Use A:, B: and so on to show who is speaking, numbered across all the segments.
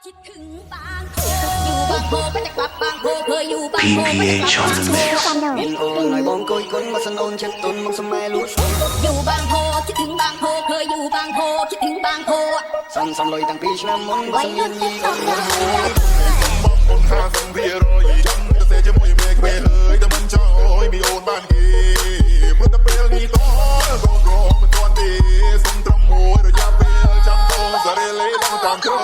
A: คิดถึงบางโพอยู่บางโพไปจากกลับบางโพเคยอยู่บางโพไปจากกลับบางโพ
B: อินโอนหน่อยบองกุยกุนมาสนนเช็ดตุนมึงสมัยรู้
A: อยู่บางโพคิดถึงบางโพเคยอยู่บางโพคิดถึงบางโพ
B: ซ้ำลอยตั้งปีชนะมุนบางยืนยีกัน
C: คนข้าสังเวียรอยจังจะเสียจะมวยเมฆเมย์เฮ้ยแต่มันเจ้ามีโอนบ้านกีเมื่อตะเปียนี่ต้อนโกโก้มันตอนดีสมตรมมวยระยะเปียจำโตสะเรเลต้องตามเธอ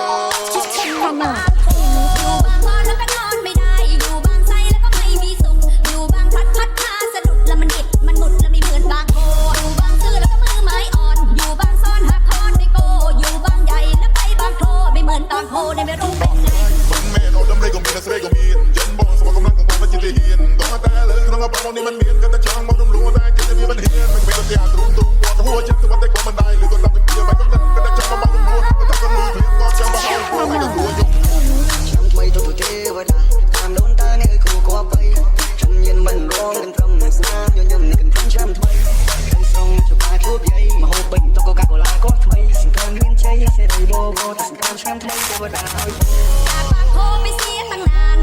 A: อยู่บางพอแล้วก็นอนไม่ได้อยู่บางไซแล้วก็ไม่มีสุขอยู่บางพัดพาสะดุดแล้วมันเด็ดมันหมุดแล้วไม่เหมือนบางโพอยู่บางซื่อแล้วก็มือไม้อ่อนอยู่บางซ่อนหักคอนไม่โกอยู่บางใหญ่แล้วไปบางโพไม่เหมือนบางโพในไม่รู้เป็นไง
C: คนแม่นอนดำเลยก็มีนักเสกก็มียันบอลสมองกำลังของผมมันจิตเหียนต้องมาแต่เลยต้องมาปองนี่มันเมียนกันแต่ช่างมันรู้แต่กินจะมีมันเฮียนมันเป็นตัวอย่างตรงปวดหัวจิตตัวแต่ก็มันได้หรือก็รับเป็นเพียไปก็นั่นกันแต่ช่างมันรู้แต่ก็รู้เพียงก็ช่างมันเอาไม่ต้องกลัวยง
B: ฉันไม่ต้องเทวดาตามโดนตาเนี่ยคู่ก็ไปฉันยันมันร้องกันพรำสนาย้อนยำในกันทั้งช้ำทำไมกันส่งจะพาทุบใหญ่มาหกบิ่งต้องก็กะโกลาก็ทำไมสิ่งการเรียนใจเสียได้โบโบแต่สิ่งการช้ำทำไมเทวดาเอา
A: จากบางโพไปเสียตั้งนาน